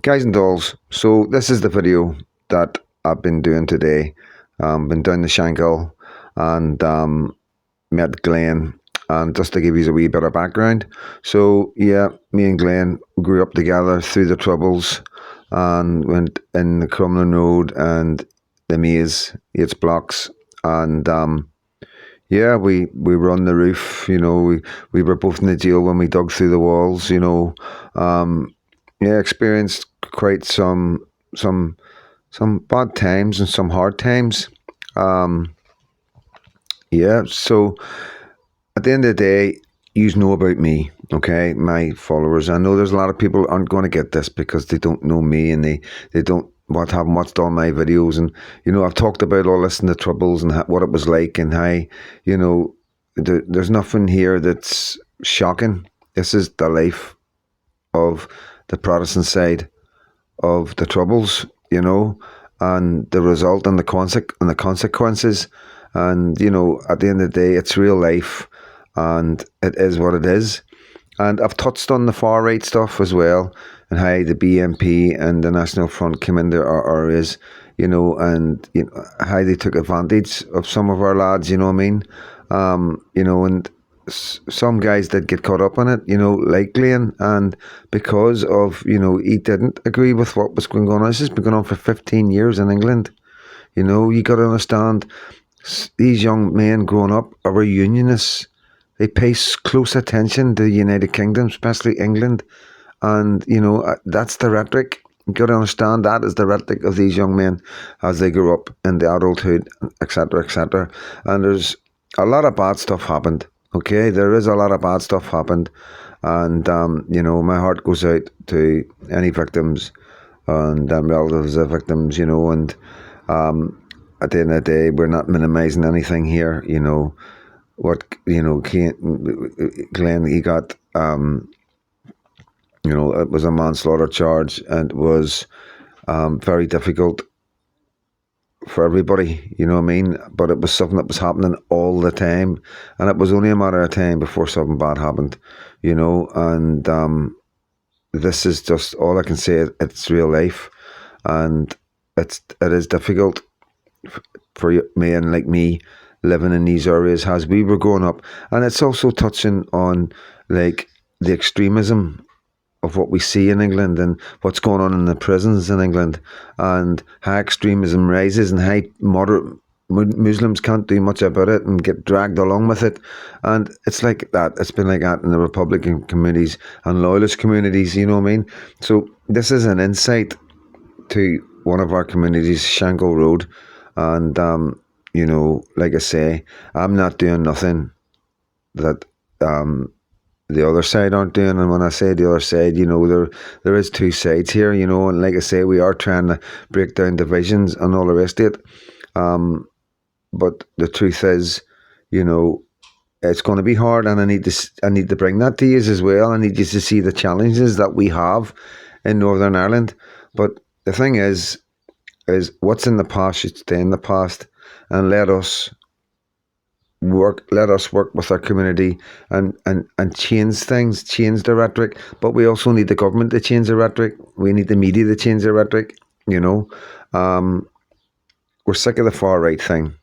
Guys and dolls, so this is the video that I've been doing today. Been down to Shankill and met Glenn. And just to give you a wee bit of background, so yeah, me and Glenn grew up together through the Troubles and went in the Crumlin Road and the Maze, 8 blocks. And yeah, we were on the roof, we were both in the jail when we dug through the walls. Yeah, experienced quite some bad times and some hard times. Um, yeah, so at the end of the day, you know about me, okay, my followers. I know there's a lot of people aren't going to get this because they don't know me and they don't what haven't watched all my videos, and I've talked about all this and the troubles and what it was like and how there's nothing here that's shocking. This is the life of the Protestant side of the troubles, and the result and the consequences. And at the end of the day, it's real life, and it is what it is. And I've touched on the far right stuff as well, and how the BNP and the National Front came into our areas, and how they took advantage of some of our lads. You know what I mean? And some guys did get caught up in it, like Glenn, and because of he didn't agree with what was going on. This has been going on for 15 years in England. You got to understand, these young men growing up are unionists. They pay close attention to the United Kingdom, especially England, and that's the rhetoric. You got to understand that is the rhetoric of these young men as they grow up in the adulthood, etc., etc. And there's a lot of bad stuff happened. Okay, there is a lot of bad stuff happened, and my heart goes out to any victims and relatives of victims. And at the end of the day, we're not minimising anything here. What Glenn, he got it was a manslaughter charge, and it was very difficult for everybody, you know what I mean? But it was something that was happening all the time, and it was only a matter of time before something bad happened, and this is just all I can say. It's real life, and it is difficult for men like me living in these areas as we were growing up. And it's also touching on like the extremism of what we see in England and what's going on in the prisons in England, and how extremism rises and how moderate Muslims can't do much about it and get dragged along with it. And it's like that. It's been like that in the Republican communities and loyalist communities, you know what I mean? So this is an insight to one of our communities, Shankill Road. And, like I say, I'm not doing nothing that the other side aren't doing. And when I say the other side, there is two sides here, and like I say, we are trying to break down divisions and all the rest of it. But the truth is, it's going to be hard, and I need to bring that to you as well. I need you to see the challenges that we have in Northern Ireland. But the thing is what's in the past should stay in the past, and let us work with our community and change things, change the rhetoric. But we also need the government to change the rhetoric. We need the media to change the rhetoric. We're sick of the far right thing.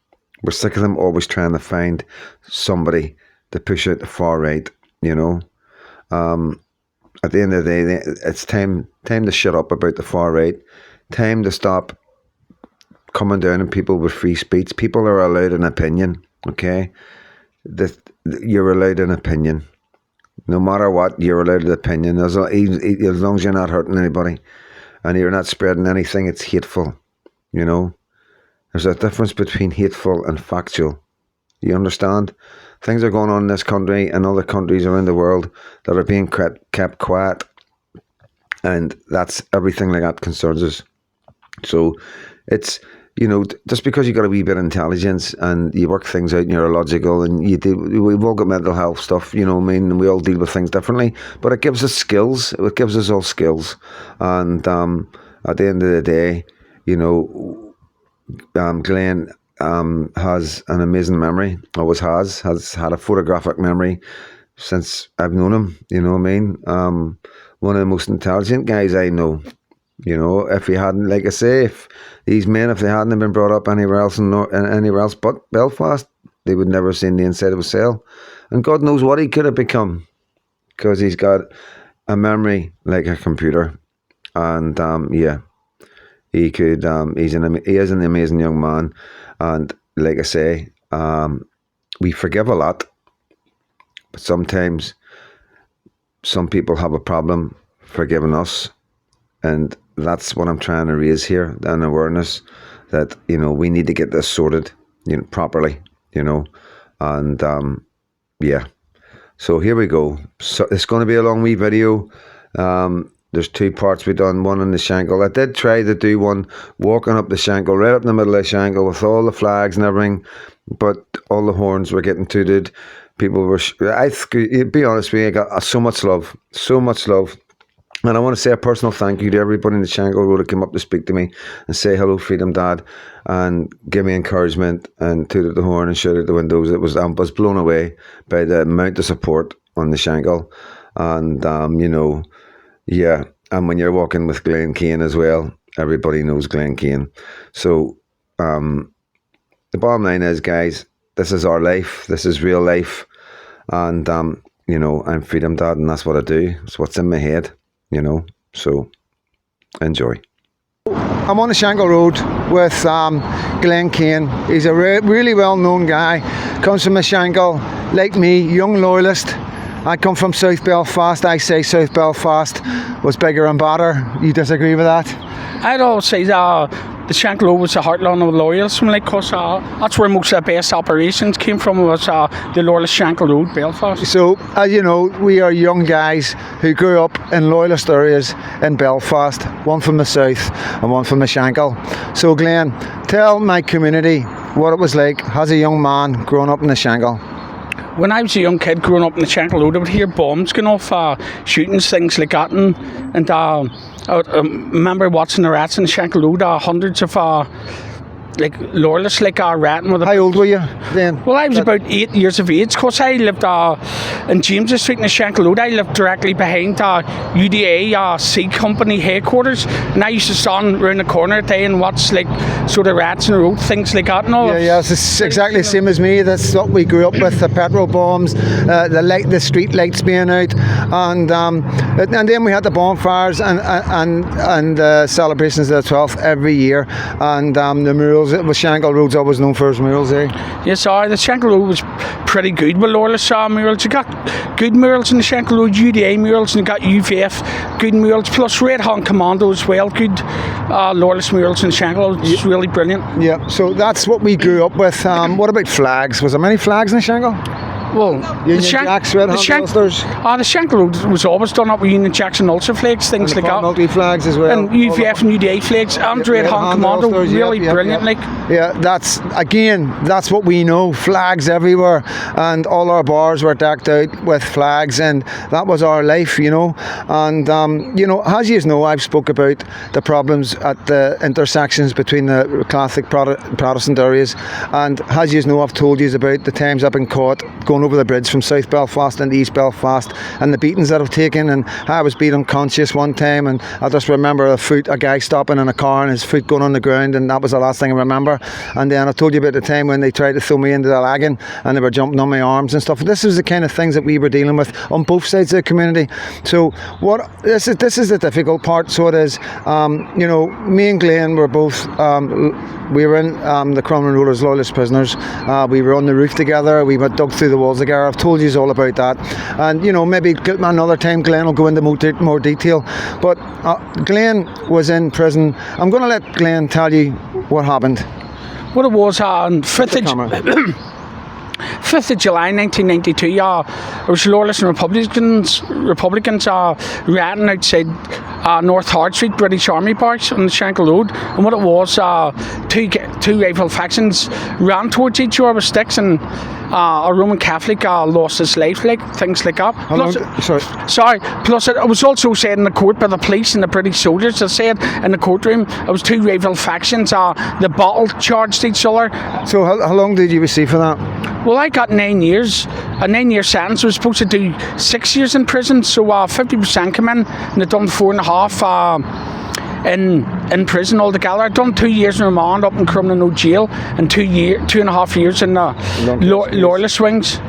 We're sick of them always trying to find somebody to push out the far right. At the end of the day, it's time to shut up about the far right. Time to stop coming down on people with free speech. People are allowed an opinion. Okay, that you're allowed an opinion, no matter what. You're allowed an opinion as long as you're not hurting anybody and you're not spreading anything. It's hateful. There's a difference between hateful and factual. You understand? Things are going on in this country and other countries around the world that are being kept quiet, and that's everything like that concerns us. So it's, just because you got a wee bit of intelligence and you work things out and you're logical, and we've all got mental health stuff, what I mean, and we all deal with things differently, but it gives us skills. It gives us all skills. And at the end of the day, Glenn has an amazing memory, always has had a photographic memory since I've known him, you know what I mean? One of the most intelligent guys I know, You know, if he hadn't, like I say, if these men, if they hadn't been brought up anywhere else anywhere else but Belfast, they would never have seen the inside of a cell. And God knows what he could have become, because he's got a memory like a computer. And yeah, he could. He is an amazing young man, and like I say, we forgive a lot, but sometimes some people have a problem forgiving us, and that's what I'm trying to raise here, an awareness that, you know, we need to get this sorted, you know, properly, you know, and yeah. So here we go. So it's going to be a long wee video. There's 2 parts we done, one on the Shankill. I did try to do one walking up the Shankill, right up in the middle of the Shankill with all the flags and everything, but all the horns were getting tooted. People were, be honest with you, I got so much love. And I want to say a personal thank you to everybody in the Shankill Road that came up to speak to me and say hello, Freedom Dad, and give me encouragement and tooted the horn and shouted at the windows. I was blown away by the amount of support on the Shankill. And, you know, yeah, and when you're walking with Glen Kane as well, everybody knows Glen Kane. So the bottom line is, guys, this is our life. This is real life. And, you know, I'm Freedom Dad, and that's what I do. It's what's in my head, you know. So enjoy. I'm on the Shankill Road with Glen Kane. He's a really well-known guy. Comes from the Shankill, like me, young loyalist. I come from South Belfast. I say South Belfast was bigger and badder. You disagree with that? I'd always say the Shankill was the heartland of the loyalists, like, cause that's where most of the best operations came from, was the loyalist Shankill Road, Belfast. So, as you know, we are young guys who grew up in loyalist areas in Belfast, one from the south and one from the Shankill. So, Glenn, tell my community what it was like as a young man growing up in the Shankill. When I was a young kid growing up in the Shankill Road, I would hear bombs going off, shootings, things like that, and I remember watching the rats in the Shankill Road, hundreds of like loyalists, like ratting with. How old were you then? Well, I was about 8 years of age, because I lived in James Street in the Shankill Road. I lived directly behind UDA C Company headquarters, and I used to stand around the corner at day and watch, like, sort of rats in the road, things like that and all. Yeah, it's exactly the same as me. That's what we grew up with: the petrol bombs, the street lights being out, and then we had the bonfires and celebrations of the 12th every year, and the murals. It was Shankill Road's always known for its murals, eh? Yes, the Shankill Road was pretty good with loyalist murals. You got good murals in the Shankill Road, UDA murals, and you got UVF good murals, plus Red Hand Commando as well, good loyalist murals in the Shankill. It's really brilliant. Yeah, so that's what we grew up with. What about flags? Was there many flags in the Shankill? Well, Union Jacks, Red Hand Ulsters. The Shankill Road was always done up with Union Jacks and Ulster flags, things like that. Multi flags as well. And UVF and UDA flags, and Red Hand Commando, Ulsters, really brilliant. Like. Yeah, that's what we know. Flags everywhere, and all our bars were decked out with flags, and that was our life, you know. And you know, as you know, I've spoke about the problems at the intersections between the Catholic Protestant areas, and as you know, I've told you about the times I've been caught going over the bridge from South Belfast into East Belfast, and the beatings that I've taken. And I was beat unconscious one time, and I just remember a guy stopping in a car and his foot going on the ground, and that was the last thing I remember. And then I told you about the time when they tried to throw me into the lagging and they were jumping on my arms and stuff. This is the kind of things that we were dealing with on both sides of the community. So this is the difficult part. So it is, you know, me and Glenn were both we were in the Crumlin Rollers Loyalist prisoners. We were on the roof together. We went dug through the walls together. I've told you all about that. And, you know, maybe another time Glenn will go into more detail. But Glenn was in prison. I'm going to let Glenn tell you what happened. What it was on 5th of July 1992, there was Loyalists and Republicans ratting outside North Hard Street, British Army Barracks on the Shankill Road. And what it was, two rival factions ran towards each other with sticks, and a Roman Catholic lost his life, like things like that. Plus it was also said in the court by the police and the British soldiers. They said in the courtroom it was two rival factions. They battle charged each other. So how long did you receive for that? Well, I got 9 years. A 9-year sentence. I was supposed to do 6 years in prison, so 50% came in, and they done 4.5. in prison altogether. I've done 2 years in remand up in Crumlin Jail and 2.5 years in the loyalist wings.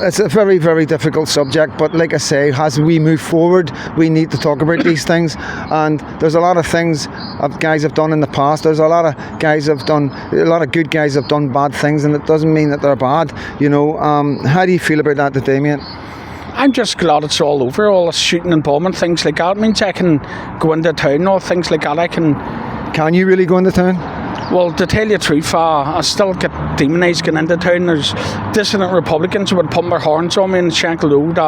It's a very, very difficult subject, but like I say, as we move forward, we need to talk about these things. And there's a lot of things guys have done in the past. There's a lot of good guys have done bad things, and it doesn't mean that they're bad. How do you feel about that today, mate? I'm just glad it's all over, all the shooting and bombing, things like that. It means I can go into town, all things like that. Can you really go into town? Well, to tell you the truth, I still get demonised going into town. There's dissident Republicans who would pump their horns on me in Shankill Road.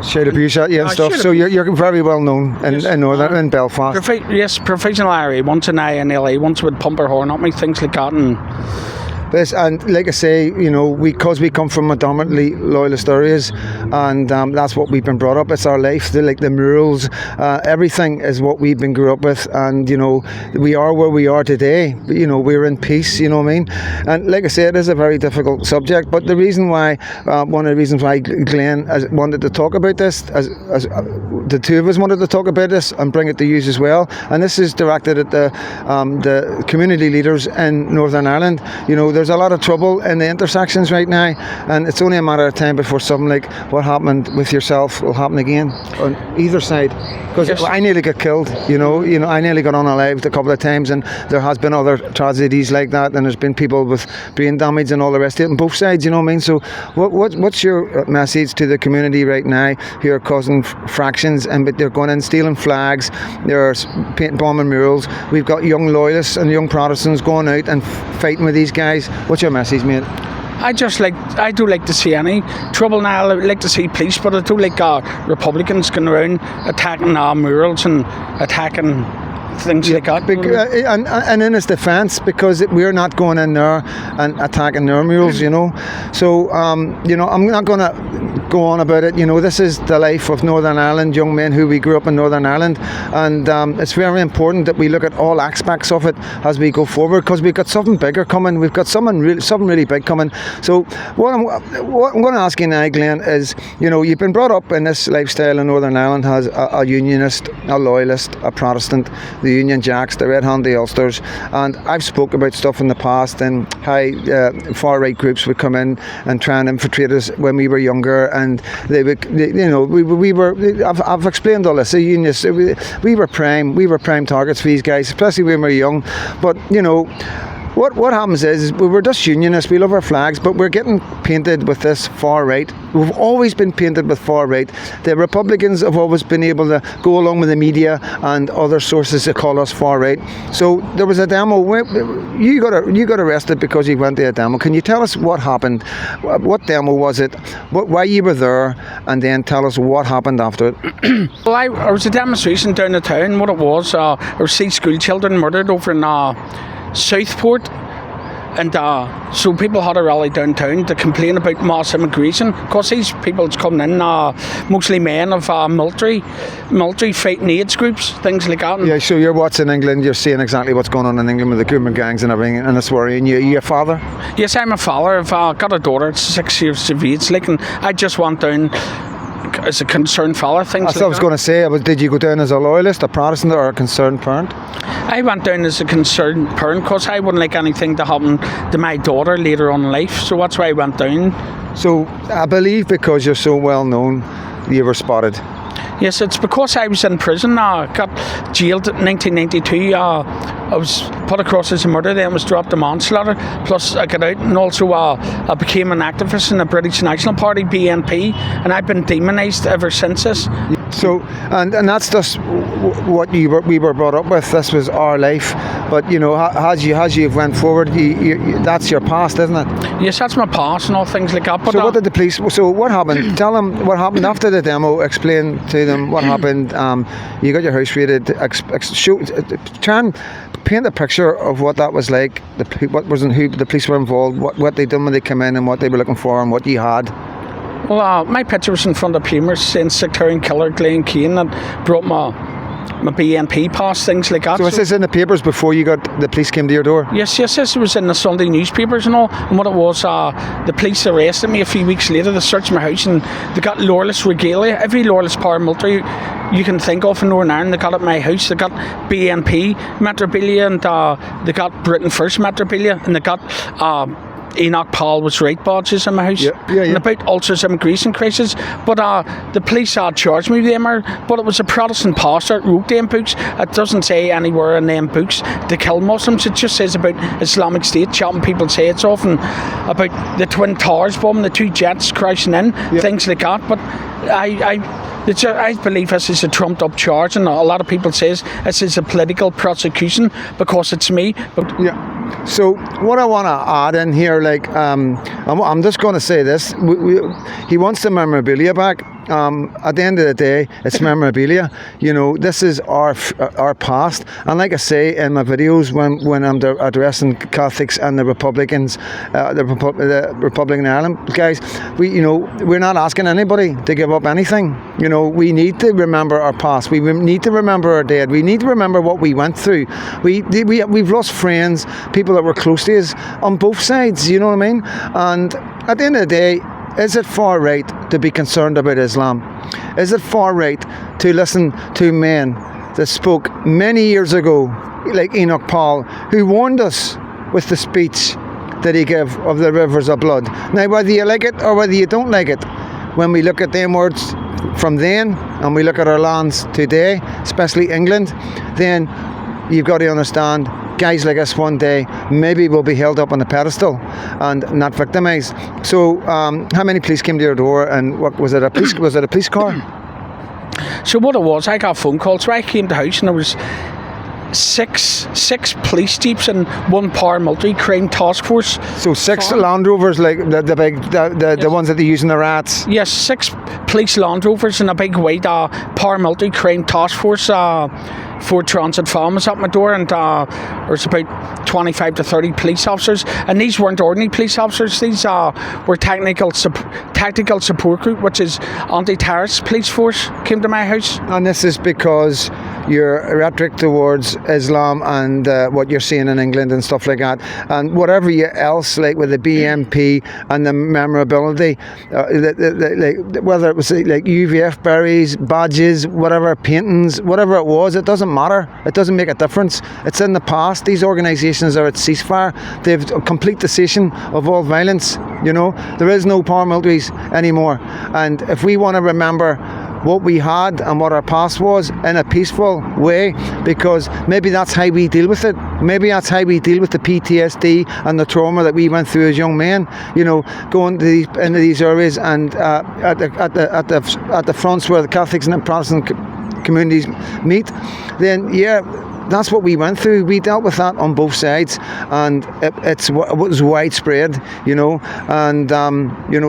Shout abuse at you and stuff. So you're very well known in Belfast. Professional area. Once in LA, once would pump their horn at me, things like that. And like I say, because we come from predominantly loyalist areas, and that's what we've been brought up. It's our life, the murals, everything is what we've been grew up with, and we are where we are today. We're in peace. You know what I mean? And like I say, it is a very difficult subject. But the reason why, one of the reasons why Glenn wanted to talk about this, as the two of us wanted to talk about this and bring it to you as well. And this is directed at the community leaders in Northern Ireland. There's a lot of trouble in the intersections right now, and it's only a matter of time before something like what happened with yourself will happen again on either side. Because I nearly got killed, I nearly got unalived a couple of times, and there has been other tragedies like that, and there's been people with brain damage and all the rest of it on both sides, you know what I mean? So what's your message to the community right now who are causing fractions, and they're going in stealing flags, they're painting bombing murals? We've got young loyalists and young Protestants going out and fighting with these guys. What's your message, mate? I do like to see any trouble now. I like to see police, but I do like Republicans going around attacking murals and attacking things like that. And in its defence, because we're not going in there and attacking their murals, So, I'm not going to go on about it. This is the life of Northern Ireland, young men who we grew up in Northern Ireland, and it's very important that we look at all aspects of it as we go forward, because we've got something bigger coming. We've got something really big coming. So, what I'm going to ask you now, Glenn, is, you've been brought up in this lifestyle in Northern Ireland as a unionist, a loyalist, a Protestant, the Union Jacks, the Red Hand, the Ulsters, and I've spoke about stuff in the past and how far right groups would come in and try and infiltrate us when we were younger, and I've explained all this. The Unionists, we were prime targets for these guys, especially when we were young. But What happens is we were just unionists, we love our flags, but we're getting painted with this far right. We've always been painted with far right. The Republicans have always been able to go along with the media and other sources to call us far right. So there was a demo. You got arrested because you went to a demo. Can you tell us what happened? What demo was it? Why you were there? And then tell us what happened after it. Well, I was a demonstration down the town. What it was, there were 6 school children murdered over in Southport, and so people had a rally downtown to complain about mass immigration, because these people's coming in, mostly men of military fighting AIDS groups, things like that. Yeah, so you're watching England, you're seeing exactly what's going on in England with the government gangs and everything, and it's worrying you. Are you a father? Yes, I'm a father. I've got a daughter, 6 years of age, and I just went down as a concerned fella. Things That's what I was going to say. Did you go down as a loyalist, a Protestant, or a concerned parent? I went down as a concerned parent because I wouldn't like anything to happen to my daughter later on in life, so that's why I went down. So I believe because you're so well known, you were spotted. Yes, it's because I was in prison. I got jailed in 1992. I was put across as a murder, then was dropped a manslaughter. Plus I got out, and also I became an activist in the British National Party, BNP, and I've been demonised ever since this. So, and that's just what we were brought up with. This was our life. But as you went forward, that's your past, isn't it? Yes, that's my past and all things like that. But so what did the police? So what happened? Tell them what happened after the demo. Explain to them what happened. You got your house raided. Try and paint a picture of what that was like. Who the police were involved. What they done when they came in, and what they were looking for, and what you had. Well, my picture was in front of Pumas saying sectarian killer Glenn Keane, that brought my my BNP pass, things like that. So was this in the papers before the police came to your door? Yes, it was in the Sunday newspapers and all. And what it was, the police arrested me a few weeks later. They searched my house and they got loyalist regalia. Every loyalist paramilitary you can think of in Northern Ireland, they got at my house. They got BNP memorabilia, and they got Britain First memorabilia, and they got Enoch Powell was right badges in my house. And about Ulster's immigration crisis. But the police charged me with them, but it was a Protestant pastor that wrote them books. It doesn't say anywhere in them books to kill Muslims. It just says about Islamic State chopping people's heads off, and about the Twin Towers bombing, the 2 jets crashing in, things like that. But I believe this is a trumped up charge, and a lot of people says this is a political prosecution because it's me. But So what I want to add in here, like, I'm just going to say this: he wants the memorabilia back. At the end of the day, it's memorabilia. You know, this is our past. And like I say in my videos, when I'm addressing Catholics and the Republicans, the Republican Ireland guys, we're not asking anybody to give up anything. You know, we need to remember our past. We need to remember our dead. We need to remember what we went through. We've lost friends, people that were close to us on both sides. You know what I mean? And at the end of the day, is it far right to be concerned about Islam? Is it far right to listen to men that spoke many years ago, like Enoch Powell, who warned us with the speech that he gave of the rivers of blood? Now, whether you like it or whether you don't like it, when we look at them words from then and we look at our lands today, especially England, then you've got to understand, guys like us one day maybe will be held up on a pedestal and not victimised. So, how many police came to your door, and what was it? Was it a police car? So what it was, I got phone calls. So I came to the house and there was six police jeeps and 1 paramilitary crime task force. So 6 Land Rovers, like the big, the ones that they use in the rats. Yes, 6 police Land Rovers and a big white paramilitary crime task force. 4 transit vans at my door, and there's about 25 to 30 police officers, and these weren't ordinary police officers. These were tactical support group, which is anti-terrorist police force, came to my house. And this is because your rhetoric towards Islam and what you're seeing in England and stuff like that, and whatever else, like with the BNP and the memorability, whether it was like UVF berries, badges, whatever, paintings, whatever it was, it doesn't matter. It doesn't make a difference. It's in the past. These organisations are at ceasefire. They've a complete cessation of all violence. You know, there is no paramilitaries anymore. And if we want to remember what we had and what our past was in a peaceful way, because maybe that's how we deal with it. Maybe that's how we deal with the PTSD and the trauma that we went through as young men. You know, going to into these areas and at the fronts where the Catholics and the Protestant communities meet, then that's what we went through. We dealt with that on both sides, and it was widespread, you know. And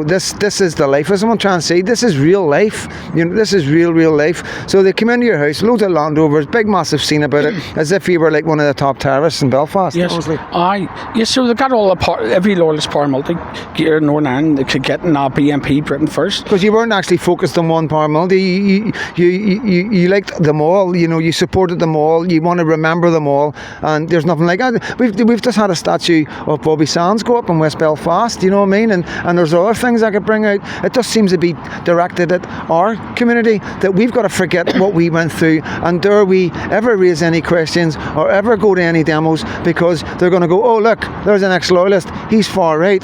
this is the life. As I'm trying to say, this is real life. You know, this is real life. So they come into your house, loads of Land Rovers, big massive scene about it, as if you were like one of the top terrorists in Belfast. Yes, yes. So they got every loyalist paramilitary gear in Northern Ireland they could get in BNP Britain First. Because you weren't actually focused on one paramilitary. You liked them all. You know, you supported them all. You want to remember them all, and there's nothing like that. We've just had a statue of Bobby Sands go up in West Belfast, you know what I mean, and there's other things I could bring out. It just seems to be directed at our community, that we've got to forget what we went through, and dare we ever raise any questions or ever go to any demos, because they're going to go, oh look, there's an ex-loyalist, he's far right.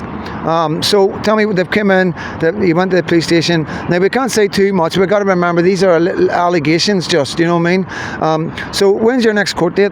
So tell me, they've come in, you went to the police station. Now we can't say too much. We've got to remember these are little allegations, just, you know what I mean. So when's your next court date?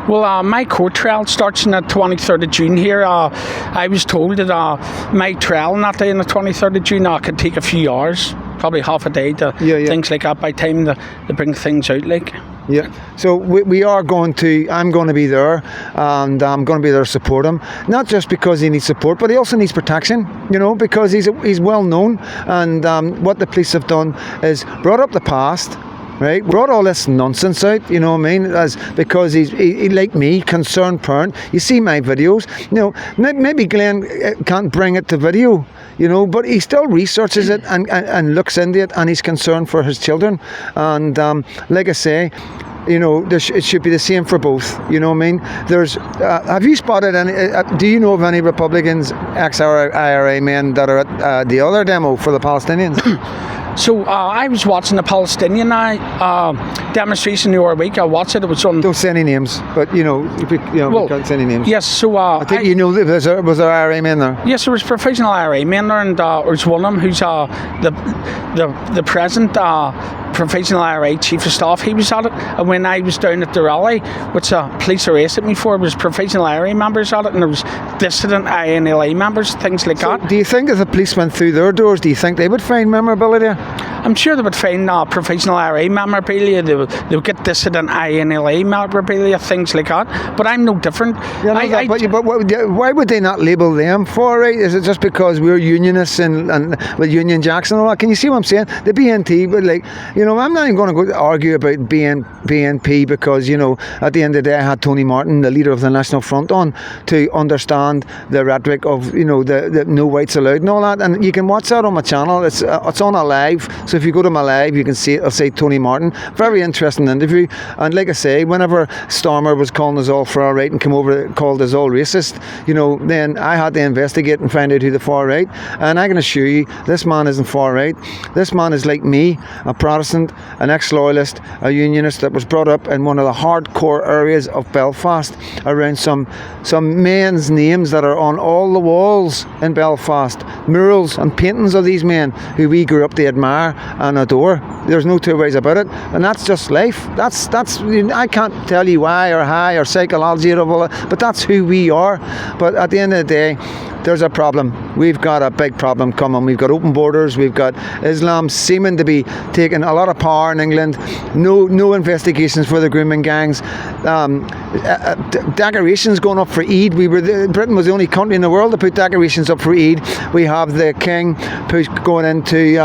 Well, my court trial starts on the 23rd of June here. I was told that my trial on that day on the 23rd of June could take a few hours, probably half a day to things like that, by the time they bring things out, like. Yeah, so I'm going to be there, and I'm going to be there to support him. Not just because he needs support, but he also needs protection, you know, because he's well known, and what the police have done is brought up the past, right? Brought all this nonsense out, you know what I mean? Because he like me, concerned parent. You see my videos, you know, maybe Glenn can't bring it to video, you know, but he still researches it and looks into it, and he's concerned for his children. And like I say, it should be the same for both. You know what I mean? Have you spotted any? Do you know of any Republicans, ex-IRA men that are at the other demo for the Palestinians? So I was watching the Palestinian demonstration the other week. I watched it. It was on. Don't say any names, but we can't say any names. Yes. So I think was there IRA men there? Yes, there was professional IRA men there, and there was one of them who's the present professional IRA chief of staff. He was at it, and when I was down at the rally, which police arrested me for, was professional IRA members at it, and there was dissident INLA members, things like that. Do you think if the police went through their doors, do you think they would find memorabilia? I'm sure they would find professional IRA memorabilia. They would get dissident INLA memorabilia, things like that. But I'm no different. But why would they not label them for it? Is it just because we're unionists and with Union Jacks and all that? Can you see what I'm saying? The BNT, but I'm not even going to go argue about BNP because at the end of the day, I had Tony Martin, the leader of the National Front, on to understand the rhetoric of the no whites allowed and all that. And you can watch that on my channel. It's on a live. So if you go to my live, you can see it'll say Tony Martin. Very interesting interview. And like I say, whenever Stormer was calling us all far right and came over called us all racist, then I had to investigate and find out who the far right. And I can assure you, this man isn't far right. This man is like me, a Protestant, an ex-loyalist, a unionist that was brought up in one of the hardcore areas of Belfast around some men's names that are on all the walls in Belfast. Murals and paintings of these men who we grew up to admire and adore. There's no two ways about it, and that's just life. That's I can't tell you why or how or psychology or all that, but that's who we are. But at the end of the day, there's a problem. We've got a big problem coming. We've got open borders. We've got Islam seeming to be taking a lot of power in England. No investigations for the grooming gangs. Decorations going up for Eid. Britain was the only country in the world to put decorations up for Eid. We have the King going into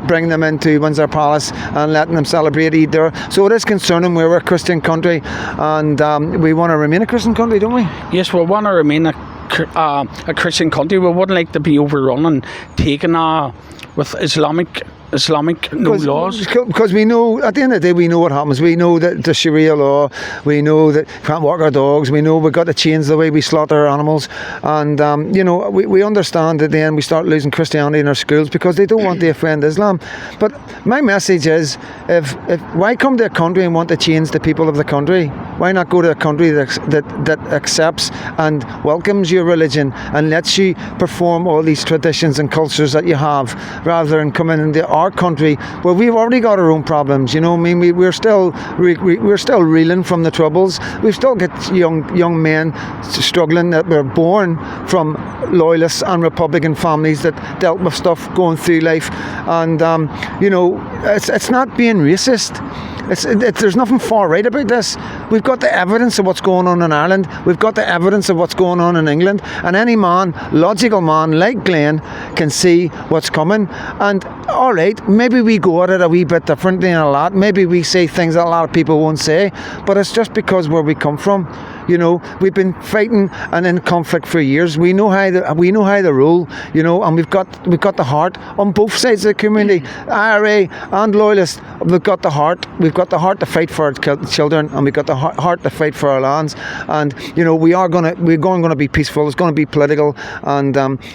bringing them into Windsor Palace and letting them celebrate Eid there. So it is concerning. We're a Christian country, and we want to remain a Christian country, don't we? Yes, we want to remain a Christian country. We wouldn't like to be overrun and taken with Islamic no laws. Because we know, at the end of the day, we know what happens. We know that the Sharia law, we know that we can't walk our dogs, we know we've got to change the way we slaughter our animals, and we understand that then we start losing Christianity in our schools because they don't want to offend Islam. But my message is, if why come to a country and want to change the people of the country? Why not go to a country that accepts and welcomes your religion and lets you perform all these traditions and cultures that you have, rather than coming into our country where we've already got our own problems? We're still reeling from the troubles. We've still got young men struggling that were born from loyalist and Republican families that dealt with stuff going through life, and it's not being racist. There's nothing far right about this. We've got the evidence of what's going on in Ireland. We've got the evidence of what's going on in England. And any man, logical man like Glenn, can see what's coming. And all right, maybe we go at it a wee bit differently and a lot. Maybe we say things that a lot of people won't say. But it's just because where we come from. We've been fighting and in conflict for years. We know how to rule. And we've got the heart on both sides of the community, IRA and loyalist. We've got the heart. We've got the heart to fight for our children, and we've got the heart to fight for our lands. And we're going to be peaceful. It's going to be political. And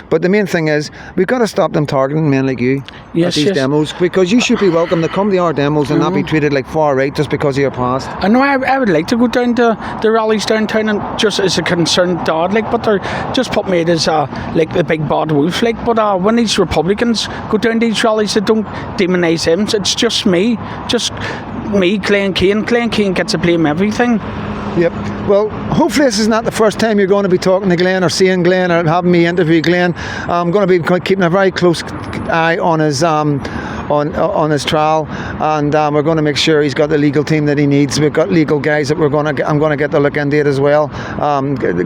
but the main thing is we've got to stop them targeting men like you at these demos, because you should be welcome to come to our demos and not be treated like far right just because of your past. I know. I would like to go down to the rallies downtown and just as a concerned dad, but they're just put me as like the big bad wolf, But when these Republicans go down to these rallies, they don't demonise them. It's just me, Glenn Keane. Glenn Keane gets to blame everything. Yep. Well, hopefully this is not the first time you're going to be talking to Glenn or seeing Glenn or having me interview Glenn. I'm going to be keeping a very close eye on his on his trial, and we're going to make sure he's got the legal team that he needs. We've got legal guys that I'm going to get to look into it as well.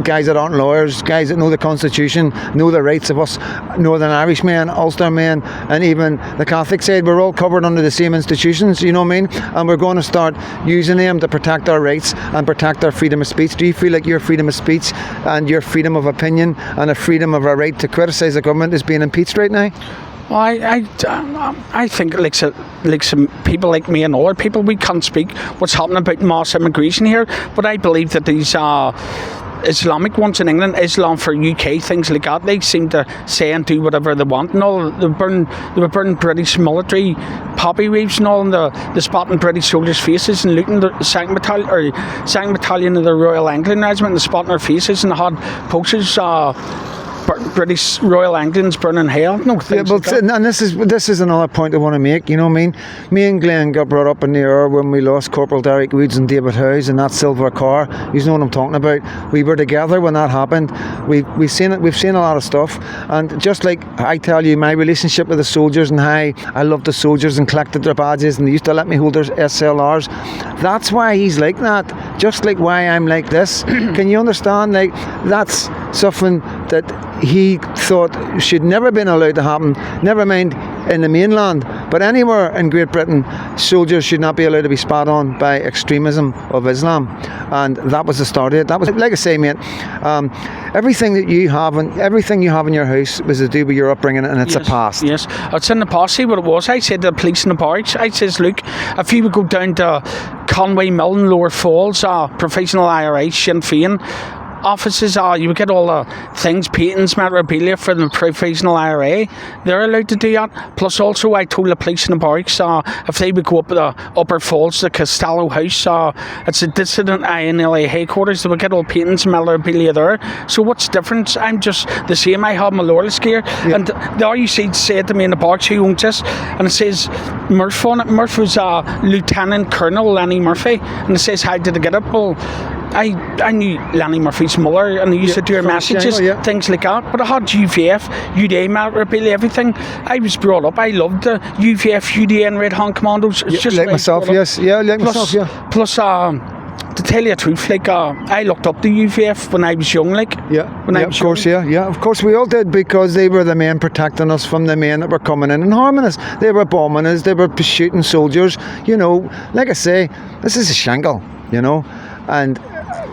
Guys that aren't lawyers, guys that know the Constitution, know the rights of us Northern Irish men, Ulster men, and even the Catholic side. We're all covered under the same institutions, you know what I mean? And we're going to start using them to protect our rights and protect our freedom of speech. Do you feel like your freedom of speech and your freedom of opinion and a freedom of our right to criticise the government is being impeached right now? Well, I think like some people like me and other people, we can't speak what's happening about mass immigration here, but I believe that these Islamic ones in England, Islam for UK, things like that, they seem to say and do whatever they want and all. They were burning British military poppy wreaths and all, and the spotting British soldiers' faces and looting the second battalion of the Royal Anglian Regiment and spotting their faces, and they had posters. British Royal Anglians burning hell. No, things like that. And this is another point I want to make. You know what I mean? Me and Glenn got brought up in the era when we lost Corporal Derek Woods and David Howes in that silver car. You know what I'm talking about. We were together when that happened. We've seen it. We've seen a lot of stuff. And just like I tell you, my relationship with the soldiers and how I loved the soldiers and collected their badges and they used to let me hold their SLRs. That's why he's like that. Just like why I'm like this. Can you understand? Like, that's something that he thought should never been allowed to happen, never mind in the mainland, but anywhere in Great Britain, soldiers should not be allowed to be spat on by extremism of Islam. And that was the start of it. That was, like I say, mate, everything you have in your house was to do with your upbringing, and it's a past. Yes, it's in the past. See what it was. I said to the police in the barracks, I says, look, if you would go down to Conway Mill in Lower Falls, professional IRA, Sinn Féin offices, you would get all the things, patents, memorabilia for the professional IRA. They're allowed to do that. Plus, also, I told the police in the barracks if they would go up the Upper Falls, the Costello House, it's a dissident INLA headquarters, they would get all patents and memorabilia there. So, what's the difference? I'm just the same. I have my loyalist gear, and the RUC said to me in the barracks, who owns this? And it says Murph on it. Murph was Lieutenant Colonel Lenny Murphy, and it says, how did I get it? Well, I knew Lenny Murphy's mother, and he used to do her messages, things like that. But I had UVF, UDA memorabilia, everything. I was brought up. I loved the UVF, UDA, and Red Hand Commandos. It's just like myself, yes. Yeah, like myself, yeah. Plus, to tell you the truth, like I looked up to UVF when I was young, like. Of course we all did, because they were the men protecting us from the men that were coming in and harming us. They were bombing us. They were shooting soldiers. You know, like I say, this is a Shankill, you know, and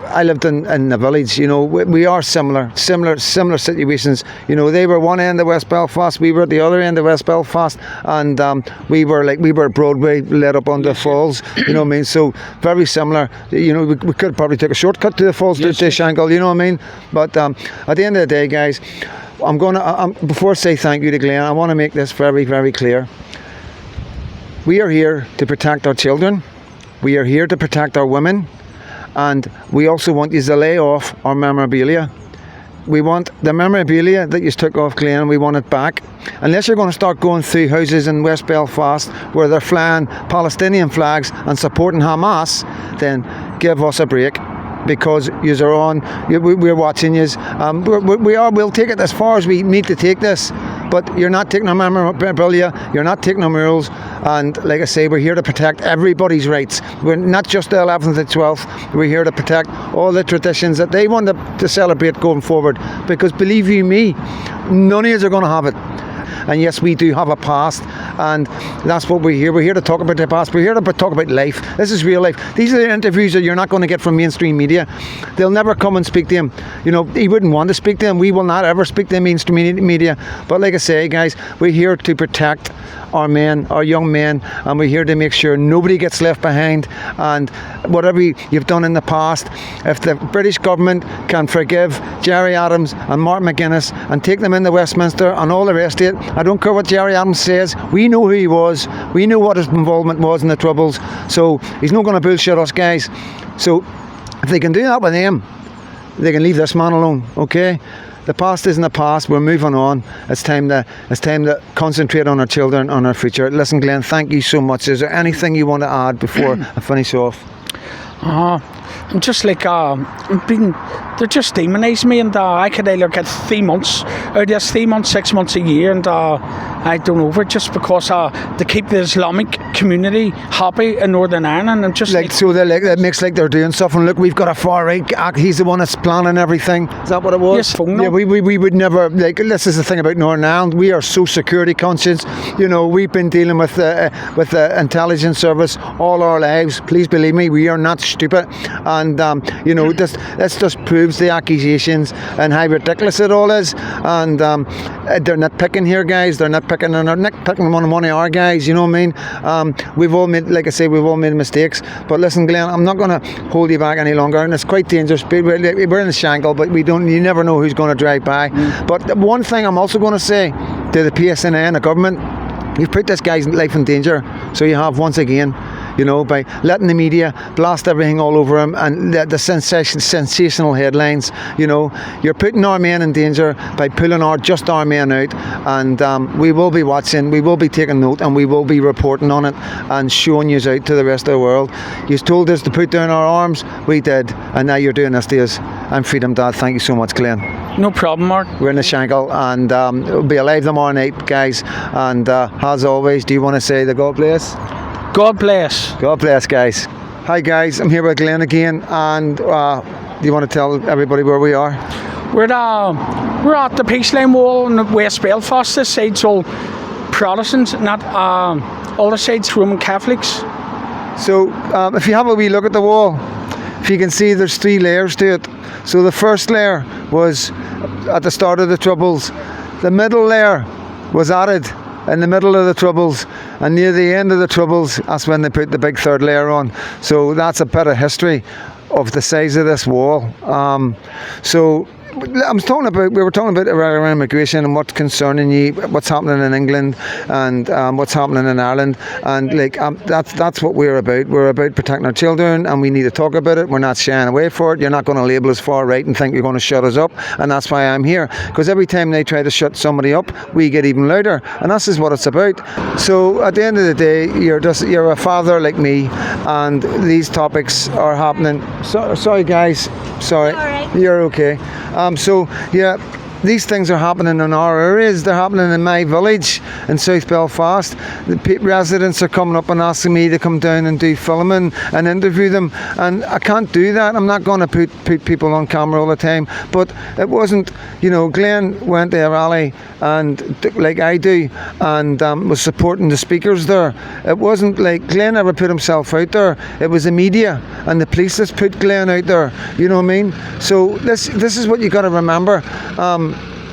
I lived in the village. You know, we are similar situations. You know, they were one end of West Belfast, we were at the other end of West Belfast, and we were Broadway led up on the falls. You know what I mean? So very similar. You know, we could probably take a shortcut to the falls to Shankill. You know what I mean? But at the end of the day, guys, I'm gonna before I say thank you to Glenn, I want to make this very, very clear. We are here to protect our children. We are here to protect our women. And we also want you to lay off our memorabilia. We want the memorabilia that you took off Glen, we want it back. Unless you're going to start going through houses in West Belfast where they're flying Palestinian flags and supporting Hamas, then give us a break. Because yous are on, we're watching yous. We'll take it as far as we need to take this. But you're not taking our memorabilia, you're not taking our murals, and like I say, we're here to protect everybody's rights. We're not just the 11th and 12th, we're here to protect all the traditions that they want to celebrate going forward. Because believe you me, none of yous are going to have it. And yes, we do have a past, and that's what we're here. We're here to talk about the past. We're here to talk about life. This is real life. These are the interviews that you're not going to get from mainstream media. They'll never come and speak to him. You know, he wouldn't want to speak to him. We will not ever speak to mainstream media. But like I say, guys, we're here to protect our men, our young men, and we're here to make sure nobody gets left behind. And whatever you've done in the past, if the British government can forgive Gerry Adams and Mark McGuinness and take them into Westminster and all the rest of it, I don't care what Gerry Adams says. We know who he was. We know what his involvement was in the Troubles. So he's not going to bullshit us, guys. So if they can do that with him, they can leave this man alone, okay? The past isn't the past. We're moving on. It's time to concentrate on our children, on our future. Listen, Glenn, thank you so much. Is there anything you want to add before I finish off? I'm just like, they're just demonising me, and I could either get 3 months out of this, 3 months, 6 months, a year, and I don't know, it just because to keep the Islamic community happy in Northern Ireland, and just like so it makes like they're doing stuff. And look, we've got a far right act. He's the one that's planning everything. Is that what it was? Yes, yeah. We would never, like, this is the thing about Northern Ireland. We are so security conscious. You know, we've been dealing with the intelligence service all our lives. Please believe me, we are not stupid. And you know, this just proves the accusations and how ridiculous it all is. And they're nitpicking here, guys. They're nitpicking. nitpicking on one of our guys. You know what I mean? We've all made, like I say, we've all made mistakes. But listen, Glenn, I'm not going to hold you back any longer, and it's quite dangerous. We're in the Shankill, but you never know who's going to drive by. But one thing I'm also going to say to the PSNI, the government, you've put this guy's life in danger. So you have once again, you know, by letting the media blast everything all over him and the sensational headlines. You know, you're putting our men in danger by pulling just our men out, and we will be watching, we will be taking note, and we will be reporting on it and showing you out to the rest of the world. You told us to put down our arms, we did, and now you're doing this to us. I'm Freedom Dad. Thank you so much, Glenn. No problem, Mark. We're in the Shankill, and we'll be alive tomorrow night, guys. And as always, do you want to say the God bless? God bless. God bless, guys. Hi, guys. I'm here with Glenn again, and do you want to tell everybody where we are? We're at the Peace Line Wall in West Belfast. This side's all Protestants, not other side's Roman Catholics. So if you have a wee look at the wall, if you can see, there's 3 layers to it. So the first layer was at the start of the Troubles. The middle layer was added in the middle of the Troubles, and near the end of the Troubles, that's when they put the big 3rd layer on. So that's a bit of history of the size of this wall. So we were talking about around immigration and what's concerning you, what's happening in England, and what's happening in Ireland, and that's what we're about. We're about protecting our children, and we need to talk about it. We're not shying away for it. You're not going to label us far right and think you're going to shut us up, and that's why I'm here. Because every time they try to shut somebody up, we get even louder, and this is what it's about. So at the end of the day, you're a father like me, and these topics are happening. Sorry guys, sorry. All right. You're okay. So yeah, these things are happening in our areas. They're happening in my village in South Belfast. The residents are coming up and asking me to come down and do filming and interview them, and I can't do that. I'm not going to put people on camera all the time. But it wasn't, you know, Glenn went to a rally and like I do, and was supporting the speakers there. It wasn't like Glenn ever put himself out there. It was the media and the police that put Glenn out there. You know what I mean? So this is what you got to remember.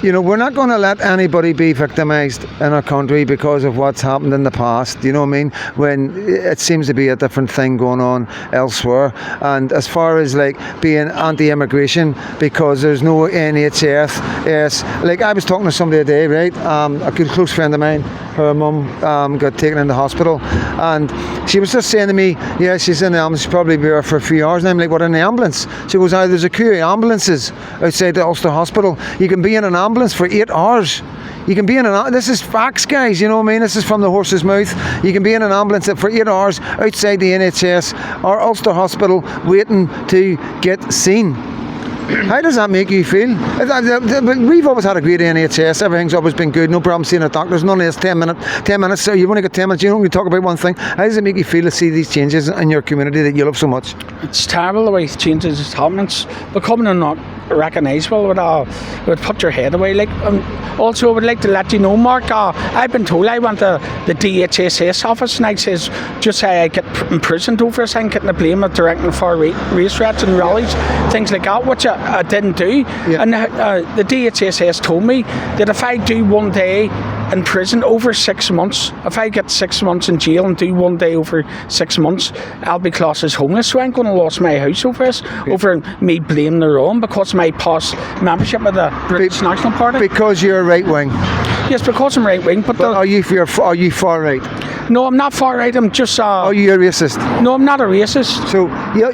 You know, we're not going to let anybody be victimised in our country because of what's happened in the past, you know what I mean, when it seems to be a different thing going on elsewhere. And as far as like being anti-immigration because there's no NHS, like I was talking to somebody today, right, a good close friend of mine, her mum got taken into hospital, and she was just saying to me, yeah, she's in the ambulance, she'll probably be there for a few hours, and I'm like, what, in the ambulance? She goes, there's a queue of ambulances outside the Ulster Hospital. You can be in an ambulance for 8 hours. You can be in this is facts, guys, you know what I mean? This is from the horse's mouth. You can be in an ambulance for 8 hours outside the NHS or Ulster Hospital waiting to get seen. How does that make you feel? We've always had a great NHS. Everything's always been good. No problem seeing a doctor. There's only 10 minutes. So you've only got 10 minutes. You only talk about one thing. How does it make you feel to see these changes in your community that you love so much? It's terrible the way changes is happening. It's becoming not recognisable. It would put your head away. Like, also, I would like to let you know, Mark, I've been told I went to the DHSS office and I says, just say I get imprisoned over this, I'm getting the blame of directing for race riots and rallies, things like that, which I didn't do. Yeah. And the DHSS told me that if I do 1 day in prison over 6 months, if I get 6 months in jail and do 1 day over 6 months, I'll be classed as homeless. So I'm going to lose my house over this, over me blaming the wrong because of my past membership of the British National Party. Because you're right wing. Yes, because I'm right wing. But are you far right? No, I'm not far right. I'm just. Are you a racist? No, I'm not a racist. So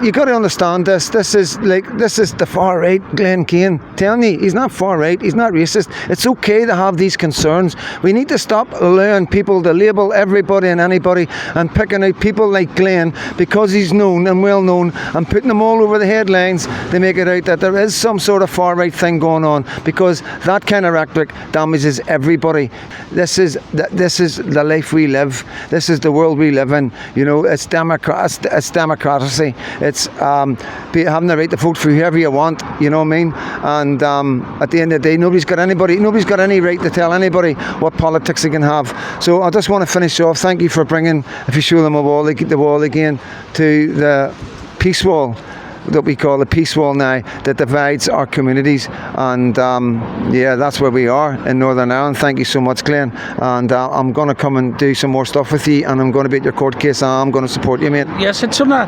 you got to understand this. This is the far right, Glenn Kane. Telling you, he's not far right. He's not racist. It's okay to have these concerns. We need to stop allowing people to label everybody and anybody and picking out people like Glenn because he's known and well known and putting them all over the headlines to make it out that there is some sort of far right thing going on, because that kind of rhetoric damages everybody. This is the life we live. This is the world we live in. You know, it's democracy. It's having the right to vote for whoever you want. You know what I mean? And at the end of the day, nobody's got any right to tell anybody what politics they can have. So I just want to finish off. Thank you for bringing, if you show them the wall again, to the peace wall. that we call the peace wall now that divides our communities. And that's where we are in Northern Ireland. Thank you so much, Glenn. And I'm going to come and do some more stuff with you, and I'm going to be at your court case, and I'm going to support you, mate. Yes, it's on the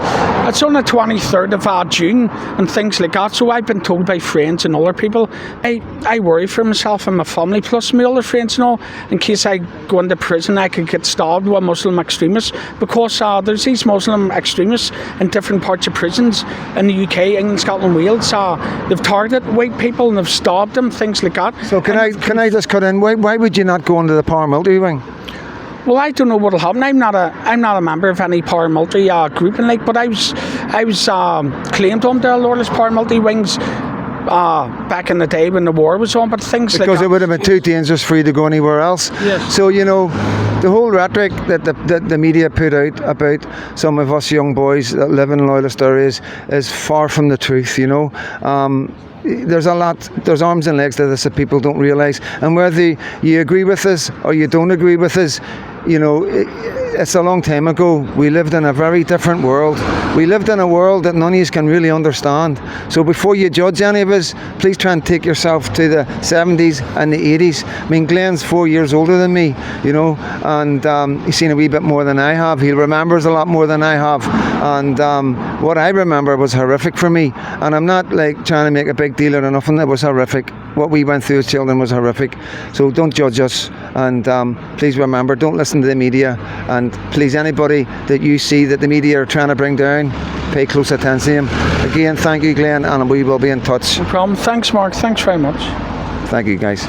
23rd of June and things like that. So I've been told by friends and other people, I worry for myself and my family, plus my other friends and all, in case I go into prison I could get stabbed with Muslim extremists, because there's these Muslim extremists in different parts of prisons in the UK, England, Scotland, Wales. They've targeted white people and they've stabbed them, things like that. So can I just cut in? Why would you not go into the paramilitary wing? Well, I don't know what'll happen. I'm not a member of any paramilitary grouping, like, but I was claimed onto a loyalist paramilitary wings back in the day when the war was on, but things because like that, it would have been too dangerous for you to go anywhere else. Yes. So the whole rhetoric that the media put out about some of us young boys that live in loyalist areas is far from the truth. There's arms and legs to this that people don't realise, and whether you agree with us or you don't agree with us, it's a long time ago. We lived in a very different world. We lived in a world that none of you can really understand. So before you judge any of us, please try and take yourself to the 70s and the 80s. I mean, Glenn's 4 years older than me, and he's seen a wee bit more than I have. He remembers a lot more than I have. And what I remember was horrific for me. And I'm not like trying to make a big deal out of nothing. It was horrific. What we went through as children was horrific. So don't judge us. And please remember, don't listen to the media. And please, anybody that you see that the media are trying to bring down, pay close attention to him. Again, thank you, Glenn, and we will be in touch. No problem. Thanks, Mark. Thanks very much. Thank you, guys.